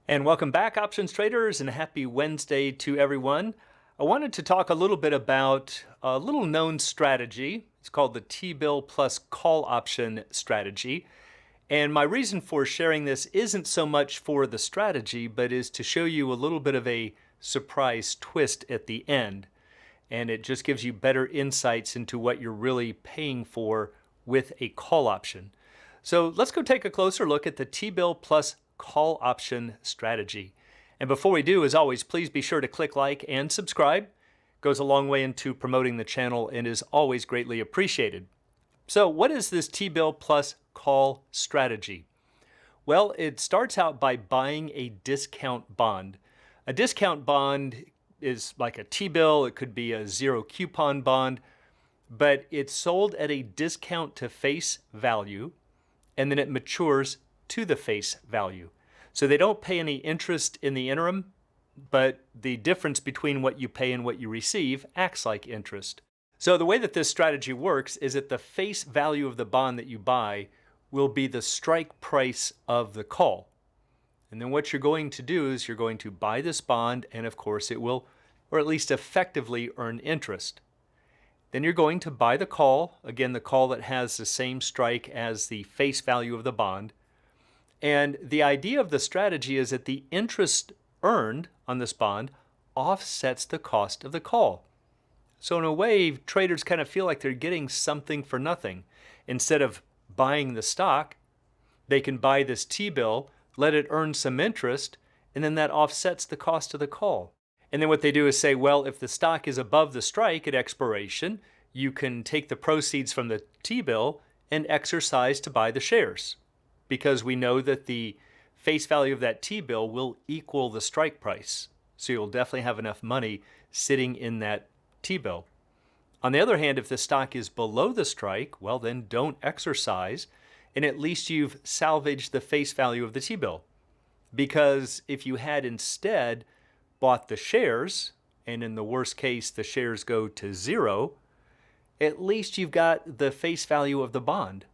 And welcome back, options traders, and happy Wednesday to everyone. I wanted to talk a little bit about a little known strategy. It's called the T-bill plus call option strategy. And my reason for sharing this isn't so much for the strategy, but is to show you a little bit of a surprise twist at the end. And it just gives you better insights into what you're really paying for with a call option. So let's go take a closer look at the T-bill plus call option strategy. And before we do, as always, please be sure to click like and subscribe. It goes a long way into promoting the channel and is always greatly appreciated. So what is this T-bill plus call strategy? Well, it starts out by buying a discount bond. A discount bond is like a T-bill. It could be a zero coupon bond, but it's sold at a discount to face value, and then it matures to the face value. So they don't pay any interest in the interim, but the difference between what you pay and what you receive acts like interest. So the way that this strategy works is that the face value of the bond that you buy will be the strike price of the call. And then what you're going to do is you're going to buy this bond, and of course it will, or at least effectively, earn interest. Then you're going to buy the call, again the call that has the same strike as the face value of the bond. And the idea of the strategy is that the interest earned on this bond offsets the cost of the call. So in a way, traders kind of feel like they're getting something for nothing. Instead of buying the stock, they can buy this T-bill, let it earn some interest, and then that offsets the cost of the call. And then what they do is say, well, if the stock is above the strike at expiration, you can take the proceeds from the T-bill and exercise to buy the shares, because we know that the face value of that T-bill will equal the strike price. So you'll definitely have enough money sitting in that T-bill. On the other hand, if the stock is below the strike, well, then don't exercise, and at least you've salvaged the face value of the T-bill. Because if you had instead bought the shares, and in the worst case, the shares go to zero, at least you've got the face value of the bond.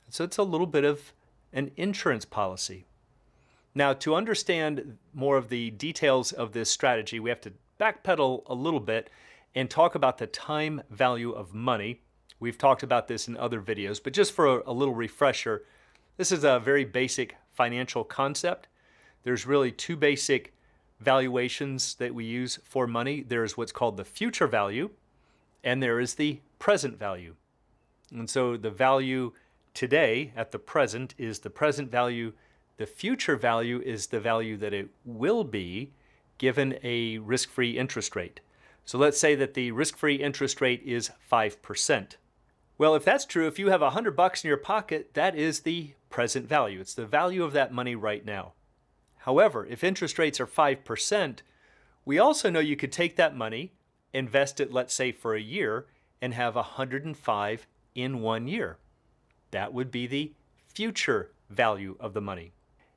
So it's a little bit of an insurance policy. Now, to understand more of the details of this strategy, we have to backpedal a little bit and talk about the time value of money. We've talked about this in other videos, but just for a little refresher, this is a very basic financial concept. There's really two basic valuations that we use for money. There's what's called the future value, and there is the present value. And so the value today at the present is the present value. The future value is the value that it will be given a risk-free interest rate. So let's say that the risk-free interest rate is 5%. Well, if that's true, if you have $100 in your pocket, that is the present value. It's the value of that money right now. However, if interest rates are 5%, we also know you could take that money, invest it, let's say, for a year, and have 105 in 1 year. That would be the future value of the money.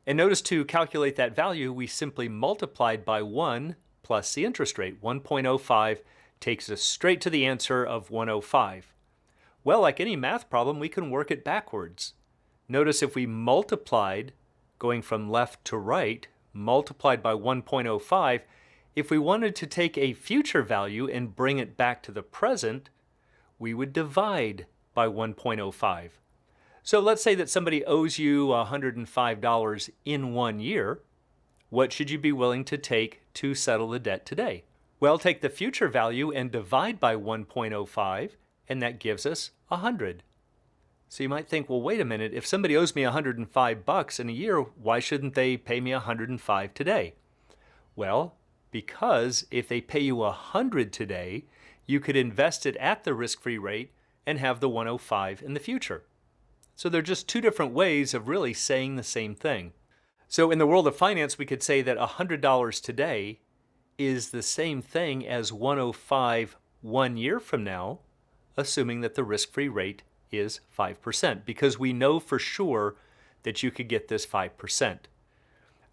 And notice, to calculate that value, we simply multiplied by 1 plus the interest rate. 1.05 takes us straight to the answer of 105. Well, like any math problem, we can work it backwards. Notice if we multiplied, going from left to right, multiplied by 1.05, if we wanted to take a future value and bring it back to the present, we would divide by 1.05. So let's say that somebody owes you $105 in 1 year. What should you be willing to take to settle the debt today? Well, take the future value and divide by 1.05, and that gives us 100. So you might think, well, wait a minute, if somebody owes me $105 in a year, why shouldn't they pay me 105 today? Well, because if they pay you 100 today, you could invest it at the risk-free rate and have the 105 in the future. So they're just two different ways of really saying the same thing. So in the world of finance, we could say that $100 today is the same thing as 105 1 year from now, assuming that the risk-free rate is 5%, because we know for sure that you could get this 5%. All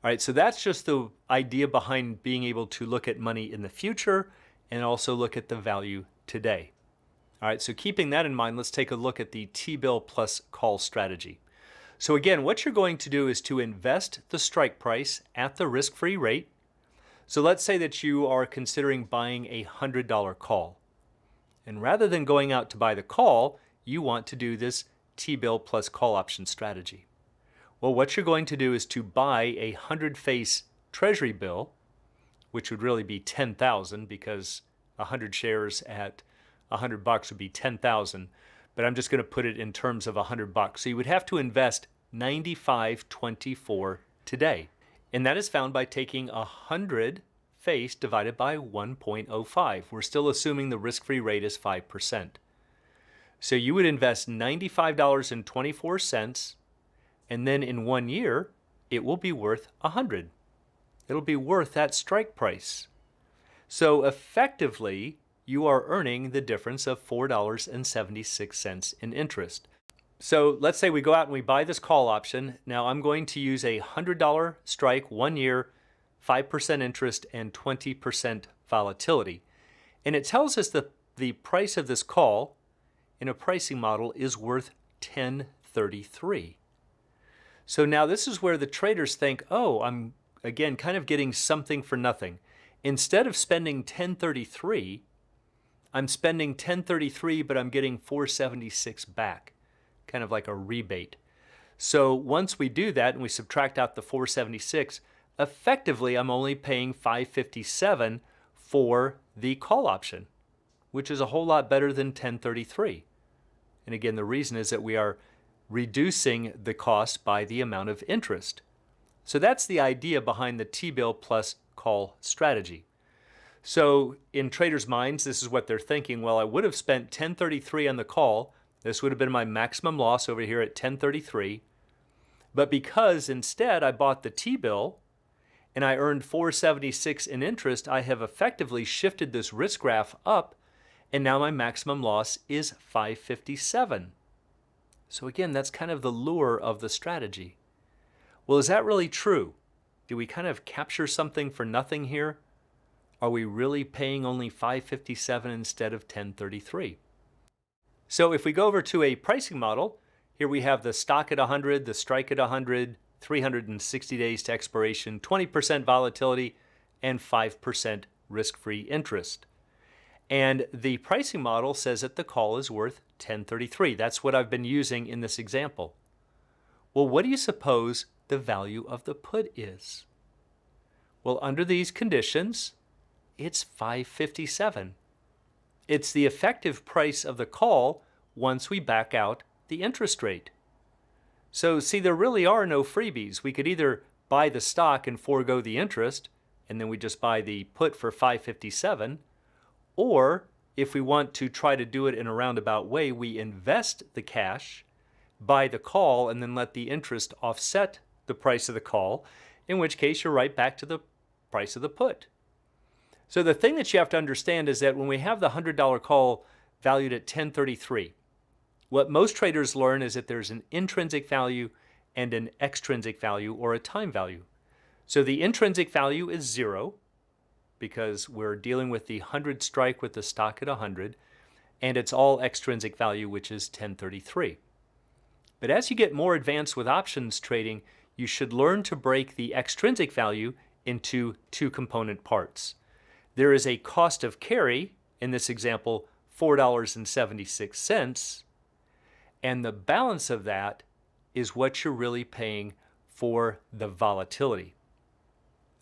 right, so that's just the idea behind being able to look at money in the future and also look at the value today. All right, so keeping that in mind, let's take a look at the T-bill plus call strategy. So again, what you're going to do is to invest the strike price at the risk-free rate. So let's say that you are considering buying a $100 call. And rather than going out to buy the call, you want to do this T-bill plus call option strategy. Well, what you're going to do is to buy a 100-face treasury bill, which would really be 10,000 because 100 shares at $100 would be 10,000. But I'm just going to put it in terms of $100. So you would have to invest $95.24 today. And that is found by taking 100 face divided by 1.05. We're still assuming the risk-free rate is 5%. So you would invest $95.24, and then in 1 year, it will be worth 100. It'll be worth that strike price. So effectively, you are earning the difference of $4.76 in interest. So let's say we go out and we buy this call option. Now I'm going to use a $100 strike, 1 year, 5% interest, and 20% volatility. And it tells us that the price of this call in a pricing model is worth $10.33. So now this is where the traders think, oh, I'm again kind of getting something for nothing. Instead of spending $10.33, I'm spending $10.33, but I'm getting $4.76 back, kind of like a rebate. So once we do that and we subtract out the $4.76, effectively I'm only paying $5.57 for the call option, which is a whole lot better than $10.33. And again, the reason is that we are reducing the cost by the amount of interest. So that's the idea behind the T-bill plus call strategy. So in traders' minds, this is what they're thinking. Well, I would have spent $10.33 on the call. This would have been my maximum loss over here at $10.33. But because instead I bought the T-bill and I earned $4.76 in interest, I have effectively shifted this risk graph up, and now my maximum loss is $5.57. So again, that's kind of the lure of the strategy. Well, is that really true? Do we kind of capture something for nothing here? Are we really paying only $5.57 instead of $10.33? So if we go over to a pricing model, here we have the stock at 100, the strike at 100, 360 days to expiration, 20% volatility, and 5% risk-free interest. And the pricing model says that the call is worth $10.33. That's what I've been using in this example. Well, what do you suppose the value of the put is? Well, under these conditions, it's $5.57. It's the effective price of the call once we back out the interest rate. So see, there really are no freebies. We could either buy the stock and forego the interest, and then we just buy the put for $5.57, or if we want to try to do it in a roundabout way, we invest the cash, buy the call, and then let the interest offset the price of the call, in which case you're right back to the price of the put. So the thing that you have to understand is that when we have the $100 call valued at $10.33, what most traders learn is that there's an intrinsic value and an extrinsic value, or a time value. So the intrinsic value is 0 because we're dealing with the 100 strike with the stock at 100, and it's all extrinsic value, which is $10.33. But as you get more advanced with options trading, you should learn to break the extrinsic value into two component parts. There is a cost of carry, in this example, $4.76, and the balance of that is what you're really paying for the volatility.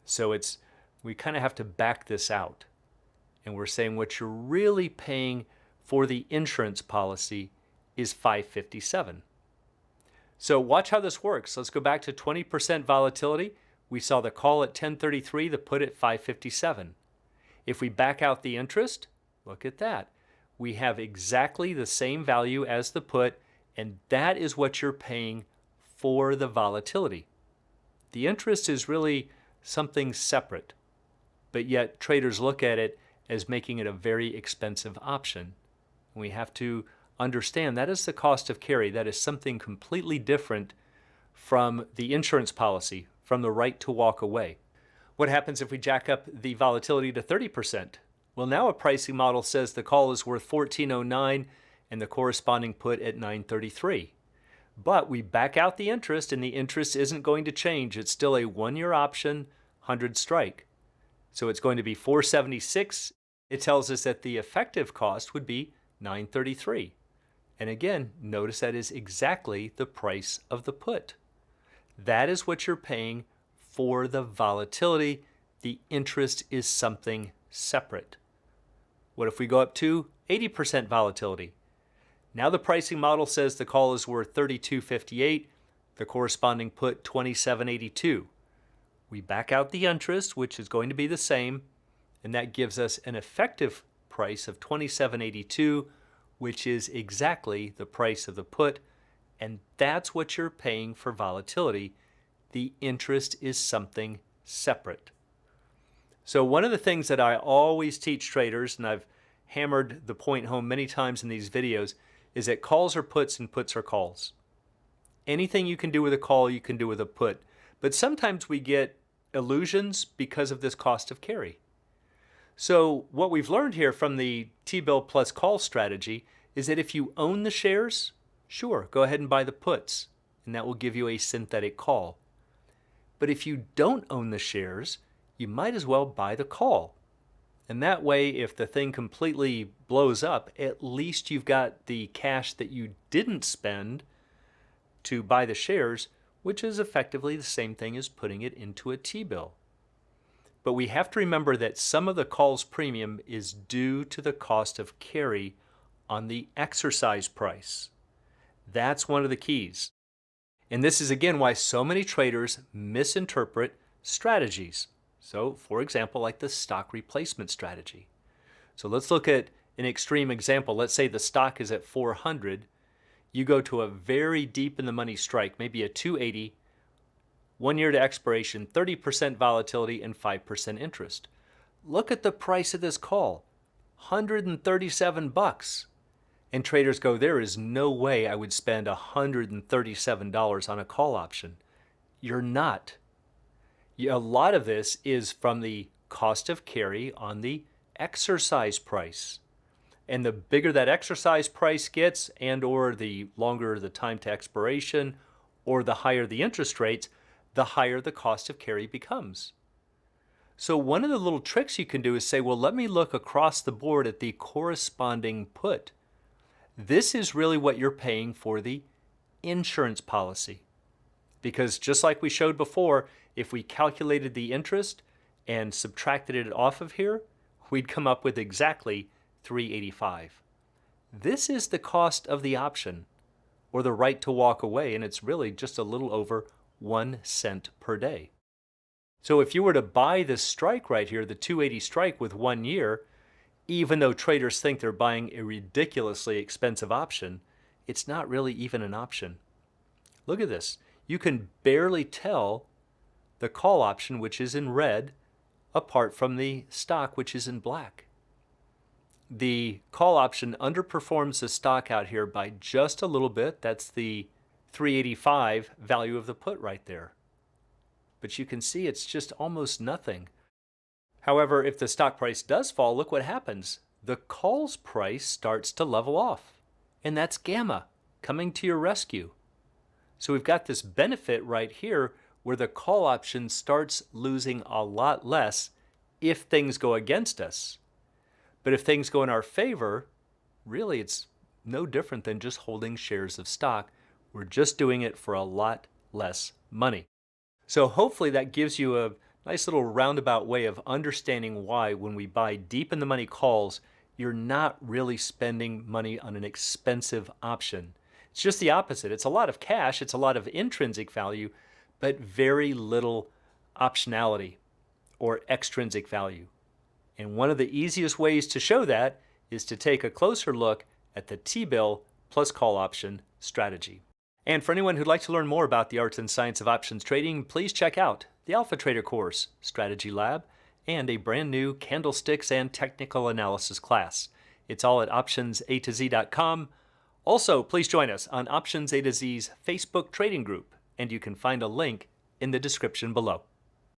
So we kind of have to back this out. And we're saying what you're really paying for the insurance policy is $5.57. So watch how this works. Let's go back to 20% volatility. We saw the call at $10.33, the put at $5.57. If we back out the interest, look at that. We have exactly the same value as the put, and that is what you're paying for the volatility. The interest is really something separate, but yet traders look at it as making it a very expensive option. We have to understand that is the cost of carry. That is something completely different from the insurance policy, from the right to walk away. What happens if we jack up the volatility to 30%? Well, now a pricing model says the call is worth $14.09 and the corresponding put at $9.33. But we back out the interest, and the interest isn't going to change. It's still a 1-year option, 100 strike. So it's going to be 476. It tells us that the effective cost would be 933. And again, notice that is exactly the price of the put. That is what you're paying for the volatility. The interest is something separate. What if we go up to 80% volatility? Now the pricing model says the call is worth 32.58, the corresponding put 27.82. We back out the interest, which is going to be the same, and that gives us an effective price of 27.82, which is exactly the price of the put, and that's what you're paying for volatility. The interest is something separate. So one of the things that I always teach traders, and I've hammered the point home many times in these videos, is that calls are puts and puts are calls. Anything you can do with a call, you can do with a put. But sometimes we get illusions because of this cost of carry. So what we've learned here from the T-bill plus call strategy is that if you own the shares, sure, go ahead and buy the puts, and that will give you a synthetic call. But if you don't own the shares, you might as well buy the call. And that way, if the thing completely blows up, at least you've got the cash that you didn't spend to buy the shares, which is effectively the same thing as putting it into a T-bill. But we have to remember that some of the call's premium is due to the cost of carry on the exercise price. That's one of the keys. And this is again why so many traders misinterpret strategies. So, for example, like the stock replacement strategy. So let's look at an extreme example. Let's say the stock is at 400. You go to a very deep in the money strike, maybe a 280, 1 year to expiration, 30% volatility, and 5% interest. Look at the price of this call, $137. And traders go, there is no way I would spend $137 on a call option. You're not. A lot of this is from the cost of carry on the exercise price. And the bigger that exercise price gets, and or the longer the time to expiration, or the higher the interest rates, the higher the cost of carry becomes. So one of the little tricks you can do is say, well, let me look across the board at the corresponding put. This is really what you're paying for the insurance policy. Because just like we showed before, if we calculated the interest and subtracted it off of here, we'd come up with exactly $385. This is the cost of the option, or the right to walk away, and it's really just a little over 1 cent per day. So if you were to buy this strike right here, the 280 strike with 1 year, even though traders think they're buying a ridiculously expensive option, it's not really even an option. Look at this. You can barely tell the call option, which is in red, apart from the stock, which is in black. The call option underperforms the stock out here by just a little bit. That's the 385 value of the put right there. But you can see it's just almost nothing. However, if the stock price does fall, look what happens. The call's price starts to level off. And that's gamma coming to your rescue. So we've got this benefit right here where the call option starts losing a lot less if things go against us. But if things go in our favor, really it's no different than just holding shares of stock. We're just doing it for a lot less money. So hopefully that gives you a nice little roundabout way of understanding why when we buy deep in the money calls, you're not really spending money on an expensive option. It's just the opposite. It's a lot of cash, it's a lot of intrinsic value, but very little optionality or extrinsic value. And one of the easiest ways to show that is to take a closer look at the T-bill plus call option strategy. And for anyone who'd like to learn more about the arts and science of options trading, please check out the Alpha Trader course, Strategy Lab, and a brand new candlesticks and technical analysis class. It's all at optionsatoz.com. Also, please join us on Options A to Z's Facebook trading group, and you can find a link in the description below.